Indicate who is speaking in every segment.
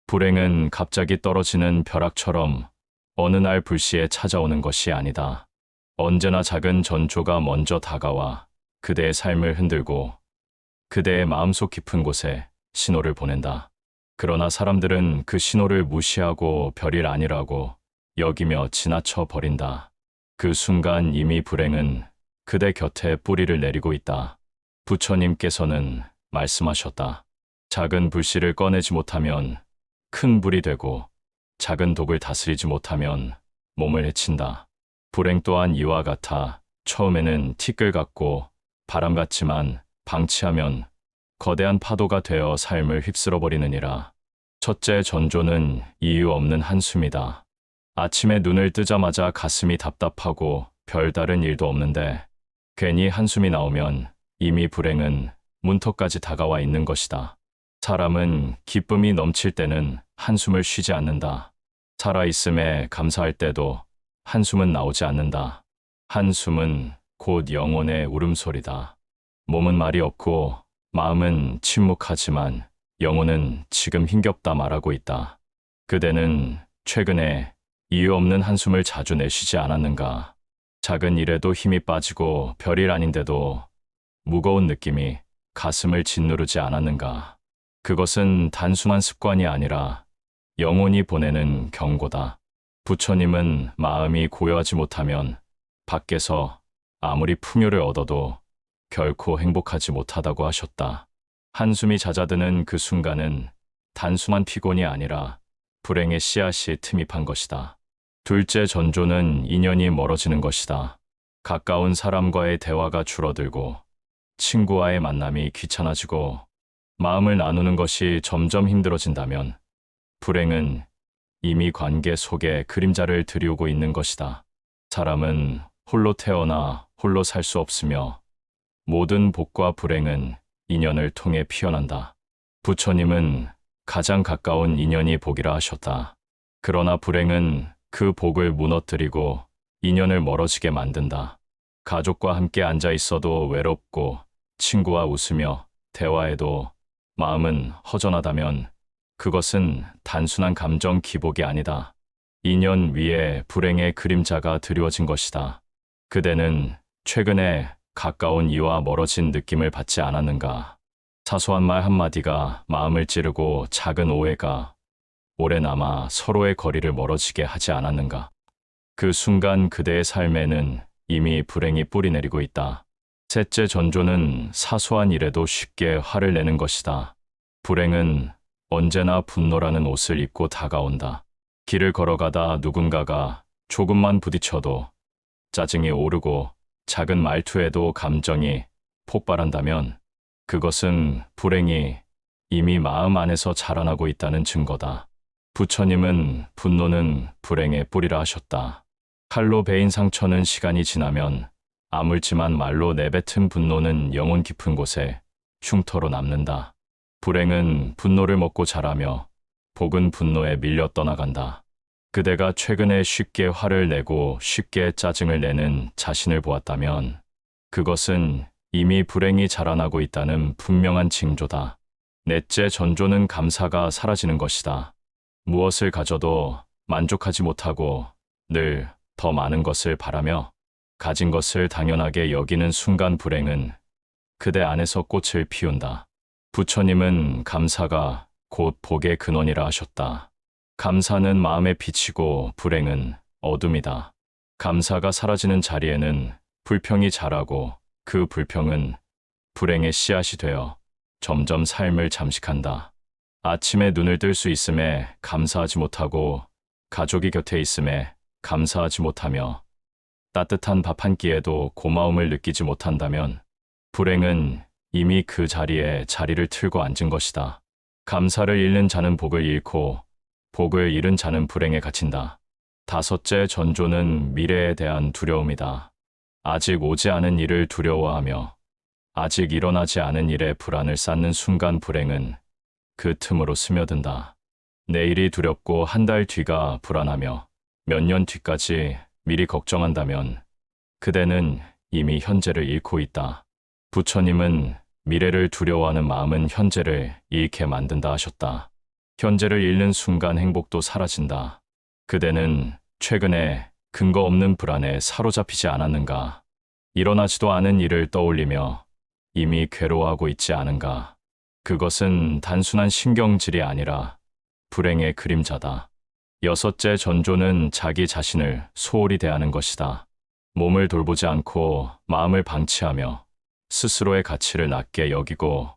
Speaker 1: 불행은 갑자기 떨어지는 벼락처럼 어느 날 불시에 찾아오는 것이 아니다. 언제나 작은 전조가 먼저 다가와 그대의 삶을 흔들고 그대의 마음속 깊은 곳에 신호를 보낸다. 그러나 사람들은 그 신호를 무시하고 별일 아니라고 여기며 지나쳐 버린다. 그 순간 이미 불행은 그대 곁에 뿌리를 내리고 있다. 부처님께서는 말씀하셨다. 작은 불씨를 꺼내지 못하면 큰 불이 되고 작은 독을 다스리지 못하면 몸을 해친다. 불행 또한 이와 같아 처음에는 티끌 같고 바람 같지만 방치하면 거대한 파도가 되어 삶을 휩쓸어 버리느니라. 첫째 전조는 이유 없는 한숨이다. 아침에 눈을 뜨자마자 가슴이 답답하고 별다른 일도 없는데 괜히 한숨이 나오면 이미 불행은 문턱까지 다가와 있는 것이다. 사람은 기쁨이 넘칠 때는 한숨을 쉬지 않는다. 살아있음에 감사할 때도 한숨은 나오지 않는다. 한숨은 곧 영혼의 울음소리다. 몸은 말이 없고 마음은 침묵하지만 영혼은 지금 힘겹다 말하고 있다. 그대는 최근에 이유 없는 한숨을 자주 내쉬지 않았는가? 작은 일에도 힘이 빠지고 별일 아닌데도 무거운 느낌이 가슴을 짓누르지 않았는가? 그것은 단순한 습관이 아니라 영혼이 보내는 경고다. 부처님은 마음이 고요하지 못하면 밖에서 아무리 풍요를 얻어도 결코 행복하지 못하다고 하셨다. 한숨이 잦아드는 그 순간은 단순한 피곤이 아니라 불행의 씨앗이 틈입한 것이다. 둘째 전조는 인연이 멀어지는 것이다. 가까운 사람과의 대화가 줄어들고 친구와의 만남이 귀찮아지고 마음을 나누는 것이 점점 힘들어진다면 불행은 이미 관계 속에 그림자를 들이우고 있는 것이다. 사람은 홀로 태어나 홀로 살 수 없으며 모든 복과 불행은 인연을 통해 피어난다. 부처님은 가장 가까운 인연이 복이라 하셨다. 그러나 불행은 그 복을 무너뜨리고 인연을 멀어지게 만든다. 가족과 함께 앉아 있어도 외롭고 친구와 웃으며 대화해도 마음은 허전하다면 그것은 단순한 감정 기복이 아니다. 인연 위에 불행의 그림자가 드리워진 것이다. 그대는 최근에 가까운 이와 멀어진 느낌을 받지 않았는가? 사소한 말 한마디가 마음을 찌르고 작은 오해가 오래 남아 서로의 거리를 멀어지게 하지 않았는가? 그 순간 그대의 삶에는 이미 불행이 뿌리 내리고 있다. 셋째 전조는 사소한 일에도 쉽게 화를 내는 것이다. 불행은 언제나 분노라는 옷을 입고 다가온다. 길을 걸어가다 누군가가 조금만 부딪혀도 짜증이 오르고 작은 말투에도 감정이 폭발한다면 그것은 불행이 이미 마음 안에서 자라나고 있다는 증거다. 부처님은 분노는 불행의 뿌리라 하셨다. 칼로 베인 상처는 시간이 지나면 아물지만 말로 내뱉은 분노는 영혼 깊은 곳에 흉터로 남는다. 불행은 분노를 먹고 자라며 복은 분노에 밀려 떠나간다. 그대가 최근에 쉽게 화를 내고 쉽게 짜증을 내는 자신을 보았다면 그것은 이미 불행이 자라나고 있다는 분명한 징조다. 넷째 전조는 감사가 사라지는 것이다. 무엇을 가져도 만족하지 못하고 늘 더 많은 것을 바라며 가진 것을 당연하게 여기는 순간 불행은 그대 안에서 꽃을 피운다. 부처님은 감사가 곧 복의 근원이라 하셨다. 감사는 마음의 빛이고 불행은 어둠이다. 감사가 사라지는 자리에는 불평이 자라고 그 불평은 불행의 씨앗이 되어 점점 삶을 잠식한다. 아침에 눈을 뜰 수 있음에 감사하지 못하고 가족이 곁에 있음에 감사하지 못하며 따뜻한 밥 한 끼에도 고마움을 느끼지 못한다면 불행은 이미 그 자리에 자리를 틀고 앉은 것이다. 감사를 잃는 자는 복을 잃고 복을 잃은 자는 불행에 갇힌다. 다섯째 전조는 미래에 대한 두려움이다. 아직 오지 않은 일을 두려워하며 아직 일어나지 않은 일에 불안을 쌓는 순간 불행은 그 틈으로 스며든다. 내일이 두렵고 한 달 뒤가 불안하며 몇 년 뒤까지 미리 걱정한다면 그대는 이미 현재를 잃고 있다. 부처님은 미래를 두려워하는 마음은 현재를 잃게 만든다 하셨다. 현재를 잃는 순간 행복도 사라진다. 그대는 최근에 근거 없는 불안에 사로잡히지 않았는가? 일어나지도 않은 일을 떠올리며 이미 괴로워하고 있지 않은가? 그것은 단순한 신경질이 아니라 불행의 그림자다. 여섯째 전조는 자기 자신을 소홀히 대하는 것이다. 몸을 돌보지 않고 마음을 방치하며 스스로의 가치를 낮게 여기고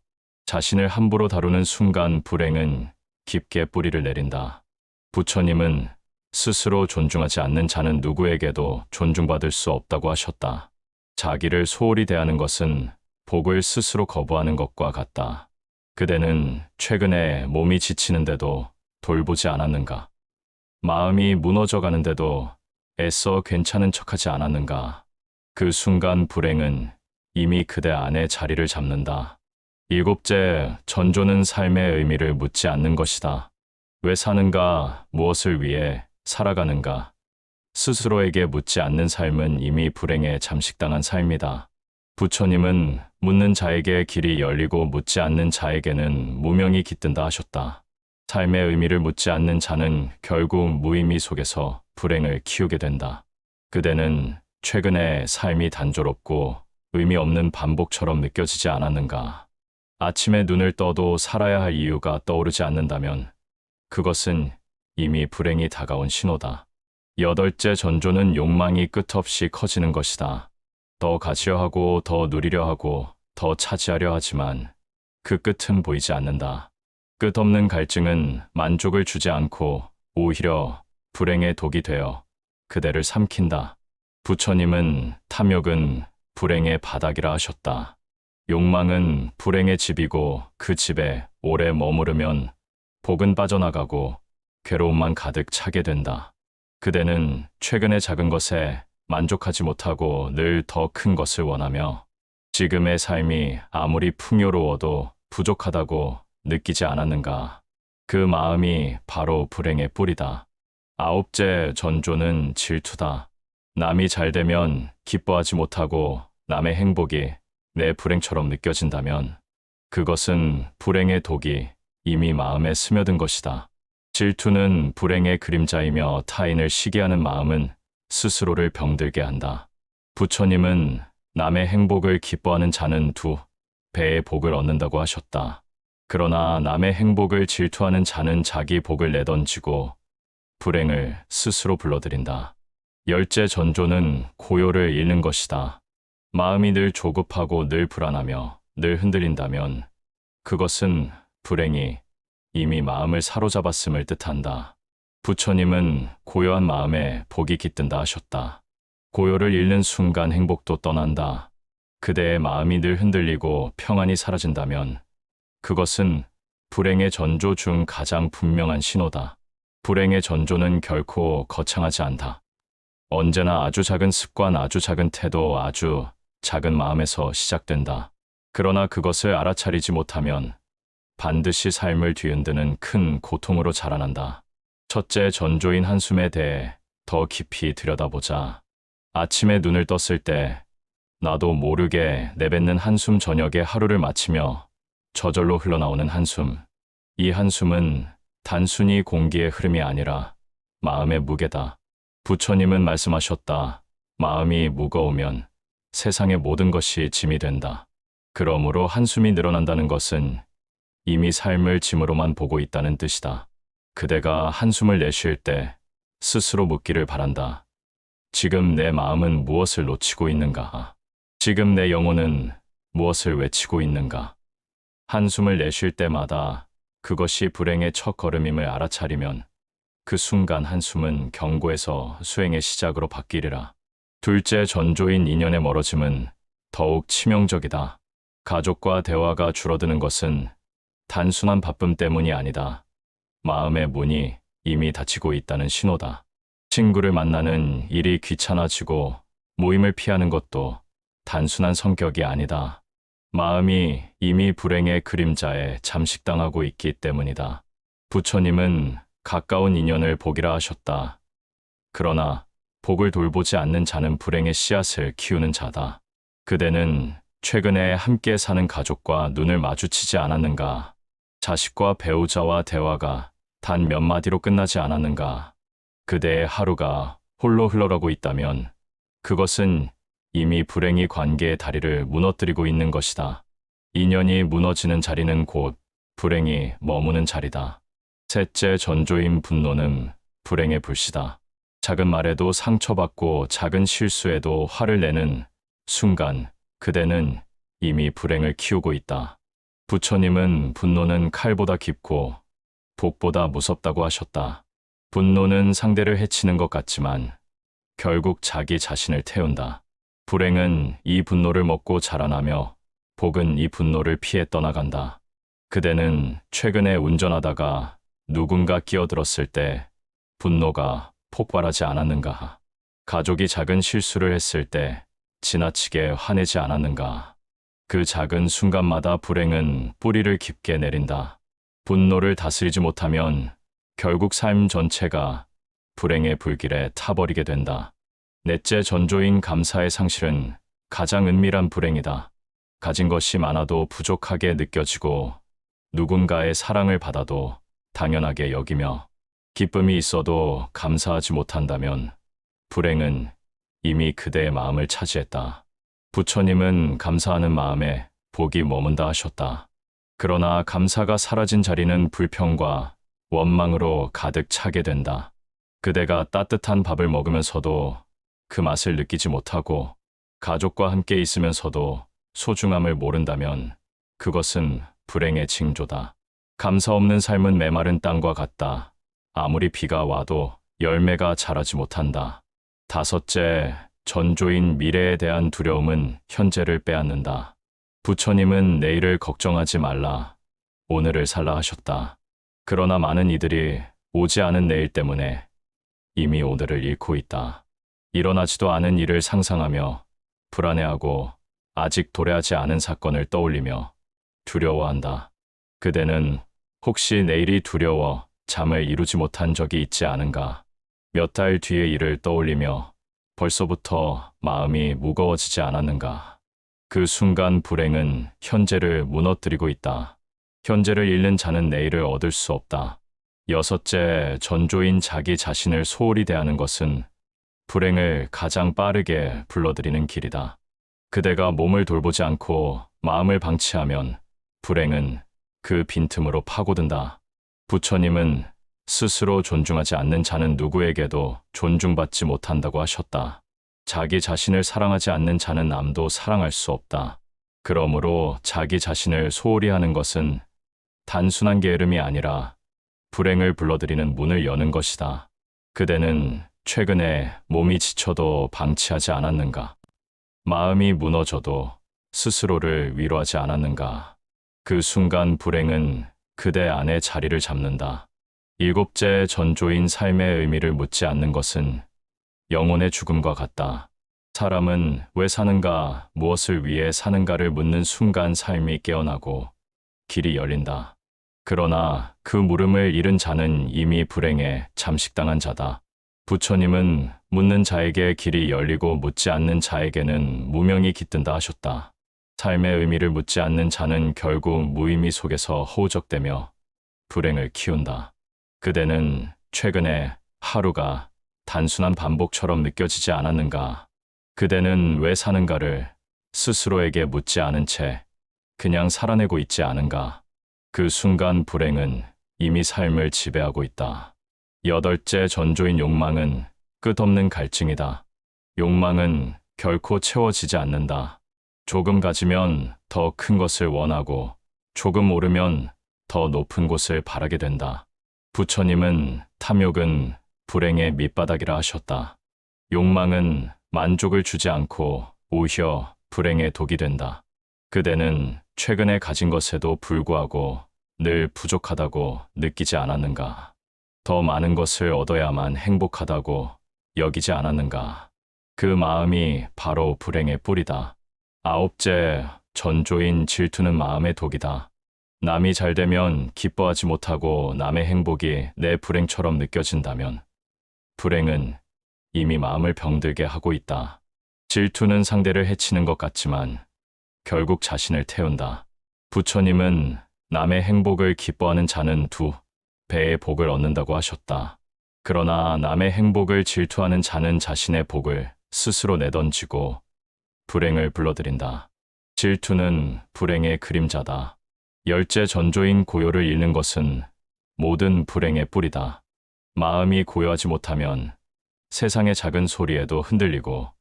Speaker 1: 자신을 함부로 다루는 순간 불행은 깊게 뿌리를 내린다. 부처님은 스스로 존중하지 않는 자는 누구에게도 존중받을 수 없다고 하셨다. 자기를 소홀히 대하는 것은 복을 스스로 거부하는 것과 같다. 그대는 최근에 몸이 지치는데도 돌보지 않았는가? 마음이 무너져 가는데도 애써 괜찮은 척하지 않았는가? 그 순간 불행은 이미 그대 안에 자리를 잡는다. 일곱째, 전조는 삶의 의미를 묻지 않는 것이다. 왜 사는가, 무엇을 위해 살아가는가? 스스로에게 묻지 않는 삶은 이미 불행에 잠식당한 삶이다. 부처님은 묻는 자에게 길이 열리고 묻지 않는 자에게는 무명이 깃든다 하셨다. 삶의 의미를 묻지 않는 자는 결국 무의미 속에서 불행을 키우게 된다. 그대는 최근에 삶이 단조롭고 의미 없는 반복처럼 느껴지지 않았는가? 아침에 눈을 떠도 살아야 할 이유가 떠오르지 않는다면 그것은 이미 불행이 다가온 신호다. 여덟째 전조는 욕망이 끝없이 커지는 것이다. 더 가지려 하고 더 누리려 하고 더 차지하려 하지만 그 끝은 보이지 않는다. 끝없는 갈증은 만족을 주지 않고 오히려 불행의 독이 되어 그대를 삼킨다. 부처님은 탐욕은 불행의 바닥이라 하셨다. 욕망은 불행의 집이고 그 집에 오래 머무르면 복은 빠져나가고 괴로움만 가득 차게 된다. 그대는 최근의 작은 것에 만족하지 못하고 늘 더 큰 것을 원하며 지금의 삶이 아무리 풍요로워도 부족하다고 느끼지 않았는가? 그 마음이 바로 불행의 뿌리다. 아홉째 전조는 질투다. 남이 잘 되면 기뻐하지 못하고 남의 행복이 내 불행처럼 느껴진다면 그것은 불행의 독이 이미 마음에 스며든 것이다. 질투는 불행의 그림자이며 타인을 시기하는 마음은 스스로를 병들게 한다. 부처님은 남의 행복을 기뻐하는 자는 두 배의 복을 얻는다고 하셨다. 그러나 남의 행복을 질투하는 자는 자기 복을 내던지고 불행을 스스로 불러들인다. 열째 전조는 고요를 잃는 것이다. 마음이 늘 조급하고 늘 불안하며 늘 흔들린다면 그것은 불행이 이미 마음을 사로잡았음을 뜻한다. 부처님은 고요한 마음에 복이 깃든다 하셨다. 고요를 잃는 순간 행복도 떠난다. 그대의 마음이 늘 흔들리고 평안이 사라진다면 그것은 불행의 전조 중 가장 분명한 신호다. 불행의 전조는 결코 거창하지 않다. 언제나 아주 작은 습관, 아주 작은 태도, 아주 작은 마음에서 시작된다. 그러나 그것을 알아차리지 못하면 반드시 삶을 뒤흔드는 큰 고통으로 자라난다. 첫째 전조인 한숨에 대해 더 깊이 들여다보자. 아침에 눈을 떴을 때 나도 모르게 내뱉는 한숨, 저녁에 하루를 마치며 저절로 흘러나오는 한숨. 이 한숨은 단순히 공기의 흐름이 아니라 마음의 무게다. 부처님은 말씀하셨다. 마음이 무거우면 세상의 모든 것이 짐이 된다. 그러므로 한숨이 늘어난다는 것은 이미 삶을 짐으로만 보고 있다는 뜻이다. 그대가 한숨을 내쉴 때 스스로 묻기를 바란다. 지금 내 마음은 무엇을 놓치고 있는가? 지금 내 영혼은 무엇을 외치고 있는가? 한숨을 내쉴 때마다 그것이 불행의 첫 걸음임을 알아차리면 그 순간 한숨은 경고에서 수행의 시작으로 바뀌리라. 둘째 전조인 인연의 멀어짐은 더욱 치명적이다. 가족과 대화가 줄어드는 것은 단순한 바쁨 때문이 아니다. 마음의 문이 이미 닫히고 있다는 신호다. 친구를 만나는 일이 귀찮아지고 모임을 피하는 것도 단순한 성격이 아니다. 마음이 이미 불행의 그림자에 잠식당하고 있기 때문이다. 부처님은 가까운 인연을 복이라 하셨다. 그러나 복을 돌보지 않는 자는 불행의 씨앗을 키우는 자다. 그대는 최근에 함께 사는 가족과 눈을 마주치지 않았는가? 자식과 배우자와 대화가 단 몇 마디로 끝나지 않았는가. 그대의 하루가 홀로 흘러가고 있다면 그것은 이미 불행이 관계의 다리를 무너뜨리고 있는 것이다. 인연이 무너지는 자리는 곧 불행이 머무는 자리다. 셋째, 전조인 분노는 불행의 불씨다. 작은 말에도 상처받고 작은 실수에도 화를 내는 순간 그대는 이미 불행을 키우고 있다. 부처님은 분노는 칼보다 깊고 독보다 무섭다고 하셨다. 분노는 상대를 해치는 것 같지만 결국 자기 자신을 태운다. 불행은 이 분노를 먹고 자라나며 복은 이 분노를 피해 떠나간다. 그대는 최근에 운전하다가 누군가 끼어들었을 때 분노가 폭발하지 않았는가? 가족이 작은 실수를 했을 때 지나치게 화내지 않았는가? 그 작은 순간마다 불행은 뿌리를 깊게 내린다. 분노를 다스리지 못하면 결국 삶 전체가 불행의 불길에 타버리게 된다. 넷째, 전조인 감사의 상실은 가장 은밀한 불행이다. 가진 것이 많아도 부족하게 느껴지고 누군가의 사랑을 받아도 당연하게 여기며 기쁨이 있어도 감사하지 못한다면 불행은 이미 그대의 마음을 차지했다. 부처님은 감사하는 마음에 복이 머문다 하셨다. 그러나 감사가 사라진 자리는 불평과 원망으로 가득 차게 된다. 그대가 따뜻한 밥을 먹으면서도 그 맛을 느끼지 못하고 가족과 함께 있으면서도 소중함을 모른다면 그것은 불행의 징조다. 감사 없는 삶은 메마른 땅과 같다. 아무리 비가 와도 열매가 자라지 못한다. 다섯째, 전조인 미래에 대한 두려움은 현재를 빼앗는다. 부처님은 내일을 걱정하지 말라, 오늘을 살라 하셨다. 그러나 많은 이들이 오지 않은 내일 때문에 이미 오늘을 잃고 있다. 일어나지도 않은 일을 상상하며 불안해하고 아직 도래하지 않은 사건을 떠올리며 두려워한다. 그대는 혹시 내일이 두려워 잠을 이루지 못한 적이 있지 않은가? 몇 달 뒤의 일을 떠올리며 벌써부터 마음이 무거워지지 않았는가? 그 순간 불행은 현재를 무너뜨리고 있다. 현재를 잃는 자는 내일을 얻을 수 없다. 여섯째, 전조인 자기 자신을 소홀히 대하는 것은 불행을 가장 빠르게 불러들이는 길이다. 그대가 몸을 돌보지 않고 마음을 방치하면 불행은 그 빈틈으로 파고든다. 부처님은 스스로 존중하지 않는 자는 누구에게도 존중받지 못한다고 하셨다. 자기 자신을 사랑하지 않는 자는 남도 사랑할 수 없다. 그러므로 자기 자신을 소홀히 하는 것은 단순한 게으름이 아니라 불행을 불러들이는 문을 여는 것이다. 그대는 최근에 몸이 지쳐도 방치하지 않았는가? 마음이 무너져도 스스로를 위로하지 않았는가? 그 순간 불행은 그대 안에 자리를 잡는다. 일곱째, 전조인 삶의 의미를 묻지 않는 것은 영혼의 죽음과 같다. 사람은 왜 사는가, 무엇을 위해 사는가를 묻는 순간 삶이 깨어나고 길이 열린다. 그러나 그 물음을 잃은 자는 이미 불행에 잠식당한 자다. 부처님은 묻는 자에게 길이 열리고 묻지 않는 자에게는 무명이 깃든다 하셨다. 삶의 의미를 묻지 않는 자는 결국 무의미 속에서 허우적대며 불행을 키운다. 그대는 최근에 하루가 단순한 반복처럼 느껴지지 않았는가? 그대는 왜 사는가를 스스로에게 묻지 않은 채 그냥 살아내고 있지 않은가? 그 순간 불행은 이미 삶을 지배하고 있다. 여덟째, 전조인 욕망은 끝없는 갈증이다. 욕망은 결코 채워지지 않는다. 조금 가지면 더 큰 것을 원하고 조금 오르면 더 높은 곳을 바라게 된다. 부처님은 탐욕은 불행의 밑바닥이라 하셨다. 욕망은 만족을 주지 않고 오히려 불행의 독이 된다. 그대는 최근에 가진 것에도 불구하고 늘 부족하다고 느끼지 않았는가? 더 많은 것을 얻어야만 행복하다고 여기지 않았는가? 그 마음이 바로 불행의 뿌리다. 아홉째, 전조인 질투는 마음의 독이다. 남이 잘 되면 기뻐하지 못하고 남의 행복이 내 불행처럼 느껴진다면 불행은 이미 마음을 병들게 하고 있다. 질투는 상대를 해치는 것 같지만 결국 자신을 태운다. 부처님은 남의 행복을 기뻐하는 자는 두 배의 복을 얻는다고 하셨다. 그러나 남의 행복을 질투하는 자는 자신의 복을 스스로 내던지고 불행을 불러들인다. 질투는 불행의 그림자다. 열째 전조인 고요를 잃는 것은 모든 불행의 뿌리다. 마음이 고요하지 못하면 세상의 작은 소리에도 흔들리고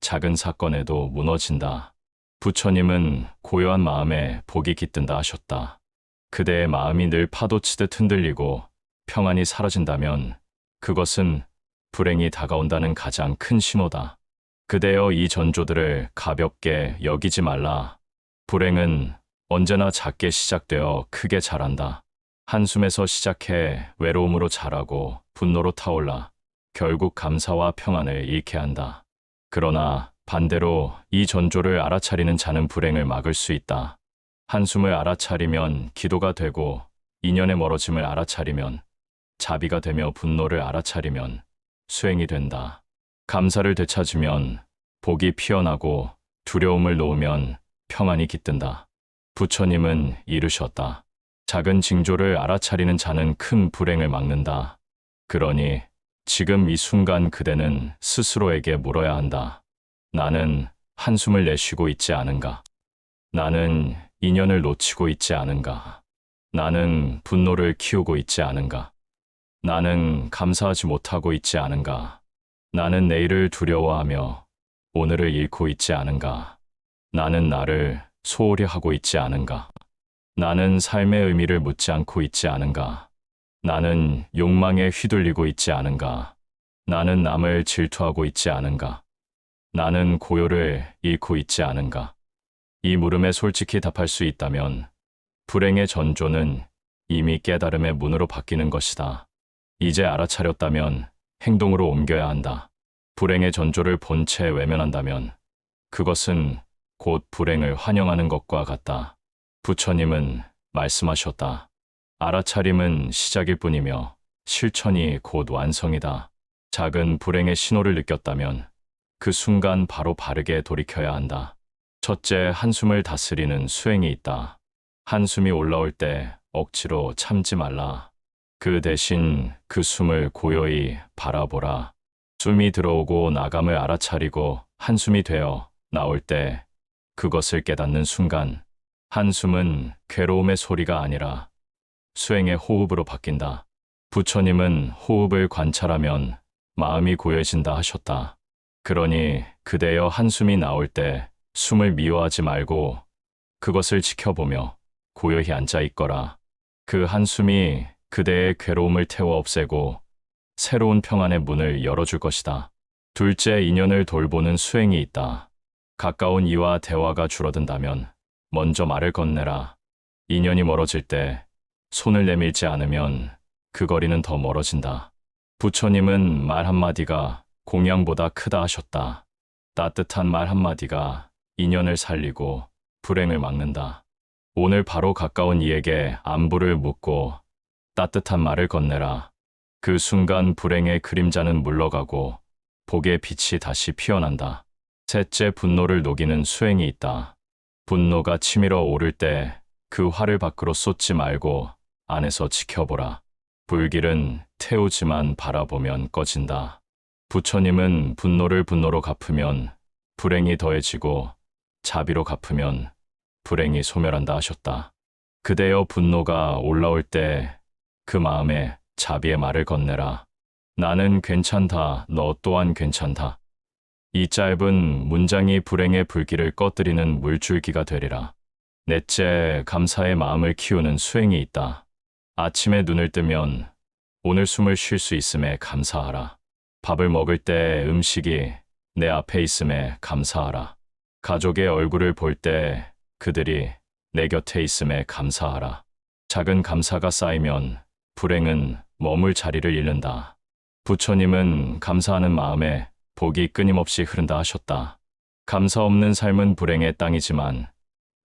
Speaker 1: 작은 사건에도 무너진다. 부처님은 고요한 마음에 복이 깃든다 하셨다. 그대의 마음이 늘 파도치듯 흔들리고 평안이 사라진다면 그것은 불행이 다가온다는 가장 큰 신호다. 그대여 이 전조들을 가볍게 여기지 말라. 불행은 언제나 작게 시작되어 크게 자란다. 한숨에서 시작해 외로움으로 자라고 분노로 타올라 결국 감사와 평안을 잃게 한다. 그러나 반대로 이 전조를 알아차리는 자는 불행을 막을 수 있다. 한숨을 알아차리면 기도가 되고 인연의 멀어짐을 알아차리면 자비가 되며 분노를 알아차리면 수행이 된다. 감사를 되찾으면 복이 피어나고 두려움을 놓으면 평안이 깃든다. 부처님은 이르셨다. 작은 징조를 알아차리는 자는 큰 불행을 막는다. 그러니 지금 이 순간 그대는 스스로에게 물어야 한다. 나는 한숨을 내쉬고 있지 않은가? 나는 인연을 놓치고 있지 않은가? 나는 분노를 키우고 있지 않은가? 나는 감사하지 못하고 있지 않은가? 나는 내일을 두려워하며 오늘을 잃고 있지 않은가? 나는 나를 소홀히 하고 있지 않은가? 나는 삶의 의미를 묻지 않고 있지 않은가? 나는 욕망에 휘둘리고 있지 않은가? 나는 남을 질투하고 있지 않은가? 나는 고요를 잃고 있지 않은가? 이 물음에 솔직히 답할 수 있다면 불행의 전조는 이미 깨달음의 문으로 바뀌는 것이다. 이제 알아차렸다면 행동으로 옮겨야 한다. 불행의 전조를 본 채 외면한다면 그것은 곧 불행을 환영하는 것과 같다. 부처님은 말씀하셨다. 알아차림은 시작일 뿐이며 실천이 곧 완성이다. 작은 불행의 신호를 느꼈다면 그 순간 바로 바르게 돌이켜야 한다. 첫째, 한숨을 다스리는 수행이 있다. 한숨이 올라올 때 억지로 참지 말라. 그 대신 그 숨을 고요히 바라보라. 숨이 들어오고 나감을 알아차리고 한숨이 되어 나올 때 그것을 깨닫는 순간 한숨은 괴로움의 소리가 아니라 수행의 호흡으로 바뀐다. 부처님은 호흡을 관찰하면 마음이 고요해진다 하셨다. 그러니 그대여 한숨이 나올 때 숨을 미워하지 말고 그것을 지켜보며 고요히 앉아 있거라. 그 한숨이 그대의 괴로움을 태워 없애고 새로운 평안의 문을 열어줄 것이다. 둘째, 인연을 돌보는 수행이 있다. 가까운 이와 대화가 줄어든다면 먼저 말을 건네라. 인연이 멀어질 때 손을 내밀지 않으면 그 거리는 더 멀어진다. 부처님은 말 한마디가 공양보다 크다 하셨다. 따뜻한 말 한마디가 인연을 살리고 불행을 막는다. 오늘 바로 가까운 이에게 안부를 묻고 따뜻한 말을 건네라. 그 순간 불행의 그림자는 물러가고 복의 빛이 다시 피어난다. 셋째, 분노를 녹이는 수행이 있다. 분노가 치밀어 오를 때 그 화를 밖으로 쏟지 말고 안에서 지켜보라. 불길은 태우지만 바라보면 꺼진다. 부처님은 분노를 분노로 갚으면 불행이 더해지고 자비로 갚으면 불행이 소멸한다 하셨다. 그대여 분노가 올라올 때 그 마음에 자비의 말을 건네라. 나는 괜찮다. 너 또한 괜찮다. 이 짧은 문장이 불행의 불길을 꺼뜨리는 물줄기가 되리라. 넷째, 감사의 마음을 키우는 수행이 있다. 아침에 눈을 뜨면 오늘 숨을 쉴 수 있음에 감사하라. 밥을 먹을 때 음식이 내 앞에 있음에 감사하라. 가족의 얼굴을 볼 때 그들이 내 곁에 있음에 감사하라. 작은 감사가 쌓이면 불행은 머물 자리를 잃는다. 부처님은 감사하는 마음에 복이 끊임없이 흐른다 하셨다. 감사 없는 삶은 불행의 땅이지만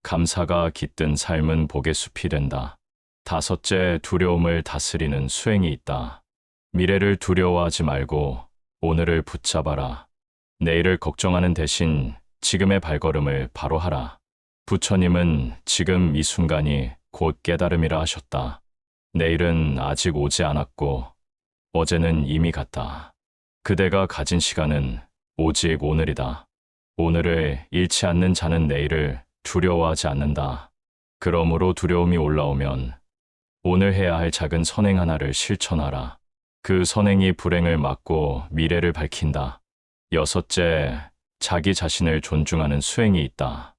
Speaker 1: 감사가 깃든 삶은 복의 숲이 된다. 다섯째, 두려움을 다스리는 수행이 있다. 미래를 두려워하지 말고 오늘을 붙잡아라. 내일을 걱정하는 대신 지금의 발걸음을 바로 하라. 부처님은 지금 이 순간이 곧 깨달음이라 하셨다. 내일은 아직 오지 않았고 어제는 이미 갔다. 그대가 가진 시간은 오직 오늘이다. 오늘을 잃지 않는 자는 내일을 두려워하지 않는다. 그러므로 두려움이 올라오면 오늘 해야 할 작은 선행 하나를 실천하라. 그 선행이 불행을 막고 미래를 밝힌다. 여섯째, 자기 자신을 존중하는 수행이 있다.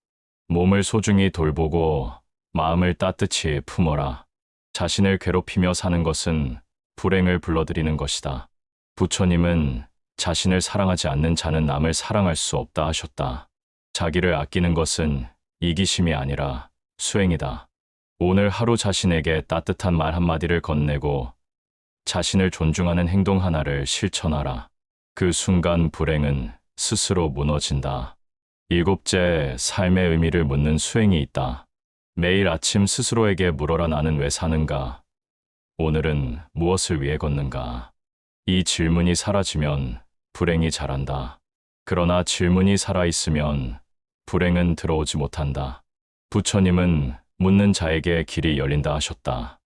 Speaker 1: 몸을 소중히 돌보고 마음을 따뜻히 품어라. 자신을 괴롭히며 사는 것은 불행을 불러들이는 것이다. 부처님은 자신을 사랑하지 않는 자는 남을 사랑할 수 없다 하셨다. 자기를 아끼는 것은 이기심이 아니라 수행이다. 오늘 하루 자신에게 따뜻한 말 한마디를 건네고 자신을 존중하는 행동 하나를 실천하라. 그 순간 불행은 스스로 무너진다. 일곱째, 삶의 의미를 묻는 수행이 있다. 매일 아침 스스로에게 물어라. 나는 왜 사는가? 오늘은 무엇을 위해 걷는가? 이 질문이 사라지면 불행이 자란다. 그러나 질문이 살아있으면 불행은 들어오지 못한다. 부처님은 묻는 자에게 길이 열린다 하셨다.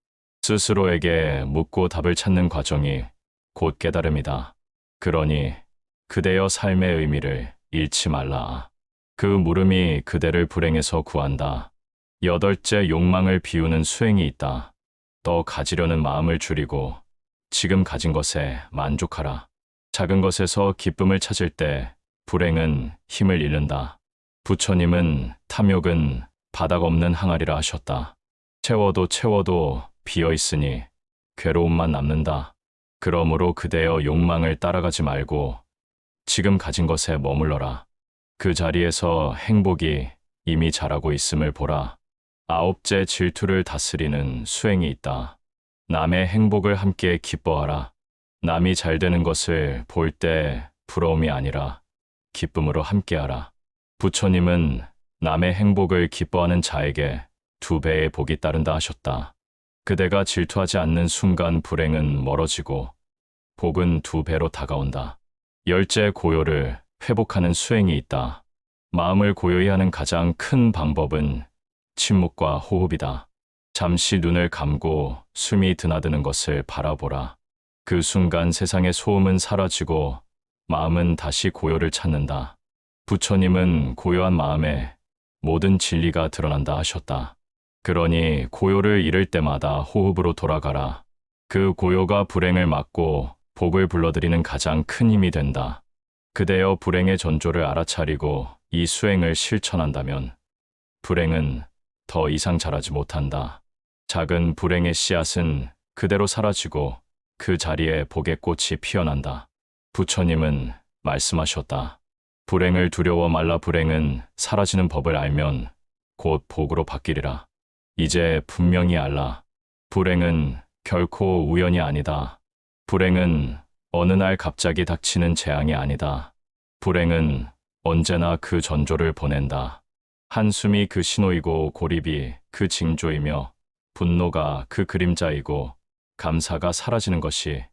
Speaker 1: 스스로에게 묻고 답을 찾는 과정이 곧 깨달음이다. 그러니 그대여 삶의 의미를 잃지 말라. 그 물음이 그대를 불행에서 구한다. 여덟째, 욕망을 비우는 수행이 있다. 더 가지려는 마음을 줄이고 지금 가진 것에 만족하라. 작은 것에서 기쁨을 찾을 때 불행은 힘을 잃는다. 부처님은 탐욕은 바닥 없는 항아리라 하셨다. 채워도 비어 있으니 괴로움만 남는다. 그러므로 그대여 욕망을 따라가지 말고 지금 가진 것에 머물러라. 그 자리에서 행복이 이미 자라고 있음을 보라. 아홉째, 질투를 다스리는 수행이 있다. 남의 행복을 함께 기뻐하라. 남이 잘 되는 것을 볼 때 부러움이 아니라 기쁨으로 함께하라. 부처님은 남의 행복을 기뻐하는 자에게 2배의 복이 따른다 하셨다. 그대가 질투하지 않는 순간 불행은 멀어지고 복은 2배로 다가온다. 열째, 고요를 회복하는 수행이 있다. 마음을 고요히 하는 가장 큰 방법은 침묵과 호흡이다. 잠시 눈을 감고 숨이 드나드는 것을 바라보라. 그 순간 세상의 소음은 사라지고 마음은 다시 고요를 찾는다. 부처님은 고요한 마음에 모든 진리가 드러난다 하셨다. 그러니 고요를 잃을 때마다 호흡으로 돌아가라. 그 고요가 불행을 막고 복을 불러들이는 가장 큰 힘이 된다. 그대여 불행의 전조를 알아차리고 이 수행을 실천한다면 불행은 더 이상 자라지 못한다. 작은 불행의 씨앗은 그대로 사라지고 그 자리에 복의 꽃이 피어난다. 부처님은 말씀하셨다. 불행을 두려워 말라. 불행은 사라지는 법을 알면 곧 복으로 바뀌리라. 이제 분명히 알라. 불행은 결코 우연이 아니다. 불행은 어느 날 갑자기 닥치는 재앙이 아니다. 불행은 언제나 그 전조를 보낸다. 한숨이 그 신호이고 고립이 그 징조이며 분노가 그 그림자이고 감사가 사라지는 것이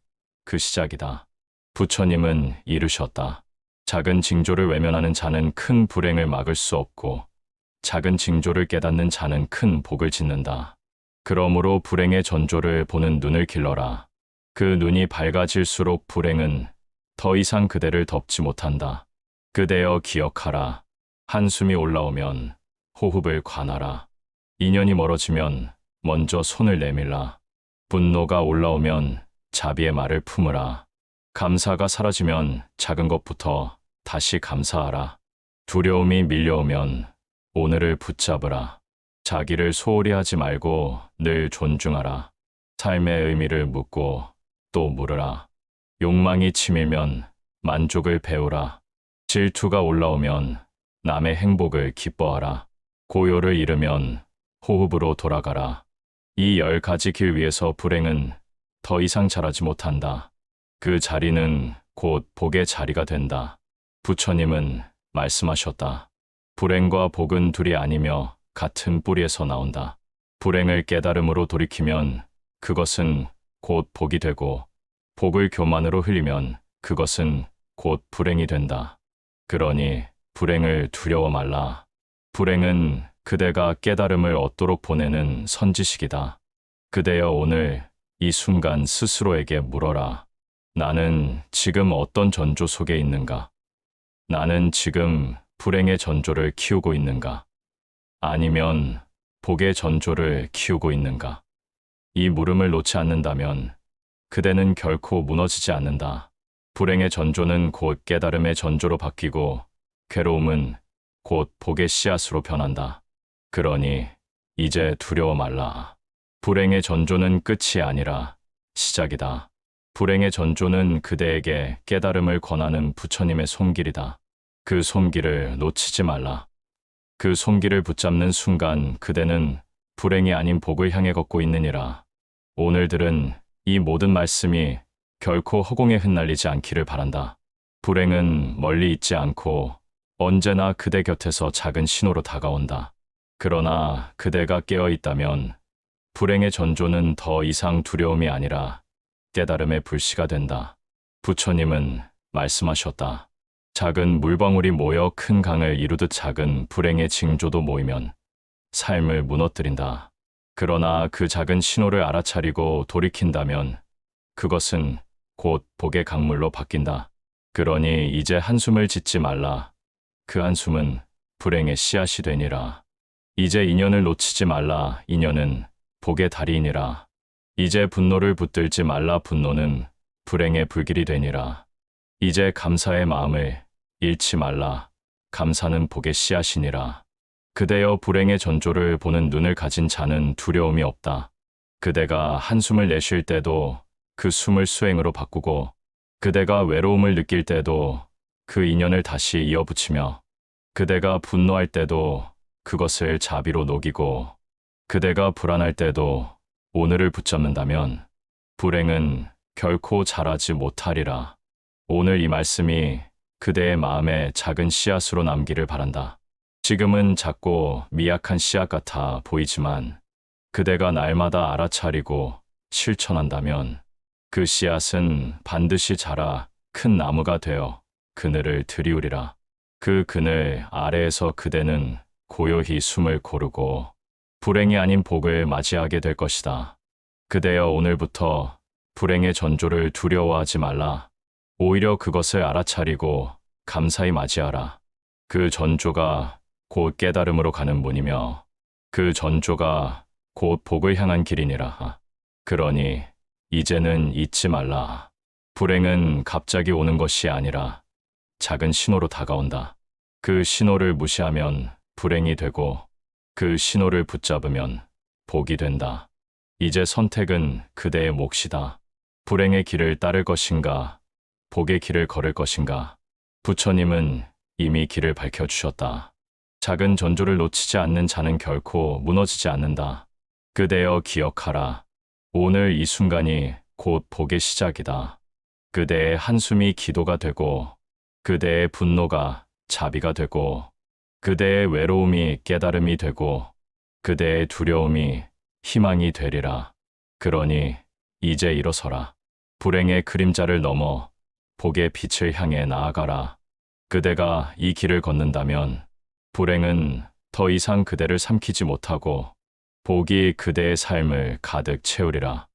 Speaker 1: 그 시작이다. 부처님은 이르셨다. 작은 징조를 외면하는 자는 큰 불행을 막을 수 없고 작은 징조를 깨닫는 자는 큰 복을 짓는다. 그러므로 불행의 전조를 보는 눈을 길러라. 그 눈이 밝아질수록 불행은 더 이상 그대를 덮지 못한다. 그대여 기억하라. 한숨이 올라오면 호흡을 관하라. 인연이 멀어지면 먼저 손을 내밀라. 분노가 올라오면 자비의 말을 품으라. 감사가 사라지면 작은 것부터 다시 감사하라. 두려움이 밀려오면 오늘을 붙잡으라. 자기를 소홀히 하지 말고 늘 존중하라. 삶의 의미를 묻고 또 물으라. 욕망이 치밀면 만족을 배우라. 질투가 올라오면 남의 행복을 기뻐하라. 고요를 잃으면 호흡으로 돌아가라. 이 10가지 길 위에서 불행은 더 이상 자라지 못한다. 그 자리는 곧 복의 자리가 된다. 부처님은 말씀하셨다. 불행과 복은 둘이 아니며 같은 뿌리에서 나온다. 불행을 깨달음으로 돌이키면 그것은 곧 복이 되고 복을 교만으로 흘리면 그것은 곧 불행이 된다. 그러니 불행을 두려워 말라. 불행은 그대가 깨달음을 얻도록 보내는 선지식이다. 그대여 오늘 이 순간 스스로에게 물어라. 나는 지금 어떤 전조 속에 있는가? 나는 지금 불행의 전조를 키우고 있는가? 아니면 복의 전조를 키우고 있는가? 이 물음을 놓지 않는다면 그대는 결코 무너지지 않는다. 불행의 전조는 곧 깨달음의 전조로 바뀌고 괴로움은 곧 복의 씨앗으로 변한다. 그러니 이제 두려워 말라. 불행의 전조는 끝이 아니라 시작이다. 불행의 전조는 그대에게 깨달음을 권하는 부처님의 손길이다. 그 손길을 놓치지 말라. 그 손길을 붙잡는 순간 그대는 불행이 아닌 복을 향해 걷고 있느니라. 오늘 들은 이 모든 말씀이 결코 허공에 흩날리지 않기를 바란다. 불행은 멀리 있지 않고 언제나 그대 곁에서 작은 신호로 다가온다. 그러나 그대가 깨어 있다면 불행의 전조는 더 이상 두려움이 아니라 깨달음의 불씨가 된다. 부처님은 말씀하셨다. 작은 물방울이 모여 큰 강을 이루듯 작은 불행의 징조도 모이면 삶을 무너뜨린다. 그러나 그 작은 신호를 알아차리고 돌이킨다면 그것은 곧 복의 강물로 바뀐다. 그러니 이제 한숨을 짓지 말라. 그 한숨은 불행의 씨앗이 되니라. 이제 인연을 놓치지 말라. 인연은 복의 다리이니라. 이제 분노를 붙들지 말라. 분노는 불행의 불길이 되니라. 이제 감사의 마음을 잃지 말라. 감사는 복의 씨앗이니라. 그대여 불행의 전조를 보는 눈을 가진 자는 두려움이 없다. 그대가 한숨을 내쉴 때도 그 숨을 수행으로 바꾸고 그대가 외로움을 느낄 때도 그 인연을 다시 이어붙이며 그대가 분노할 때도 그것을 자비로 녹이고 그대가 불안할 때도 오늘을 붙잡는다면 불행은 결코 자라지 못하리라. 오늘 이 말씀이 그대의 마음에 작은 씨앗으로 남기를 바란다. 지금은 작고 미약한 씨앗 같아 보이지만 그대가 날마다 알아차리고 실천한다면 그 씨앗은 반드시 자라 큰 나무가 되어 그늘을 드리우리라. 그 그늘 아래에서 그대는 고요히 숨을 고르고 불행이 아닌 복을 맞이하게 될 것이다. 그대여 오늘부터 불행의 전조를 두려워하지 말라. 오히려 그것을 알아차리고 감사히 맞이하라. 그 전조가 곧 깨달음으로 가는 문이며 그 전조가 곧 복을 향한 길이니라. 그러니 이제는 잊지 말라. 불행은 갑자기 오는 것이 아니라 작은 신호로 다가온다. 그 신호를 무시하면 불행이 되고 그 신호를 붙잡으면 복이 된다. 이제 선택은 그대의 몫이다. 불행의 길을 따를 것인가, 복의 길을 걸을 것인가. 부처님은 이미 길을 밝혀주셨다. 작은 전조를 놓치지 않는 자는 결코 무너지지 않는다. 그대여 기억하라. 오늘 이 순간이 곧 복의 시작이다. 그대의 한숨이 기도가 되고 그대의 분노가 자비가 되고 그대의 외로움이 깨달음이 되고 그대의 두려움이 희망이 되리라. 그러니 이제 일어서라. 불행의 그림자를 넘어 복의 빛을 향해 나아가라. 그대가 이 길을 걷는다면 불행은 더 이상 그대를 삼키지 못하고 복이 그대의 삶을 가득 채우리라.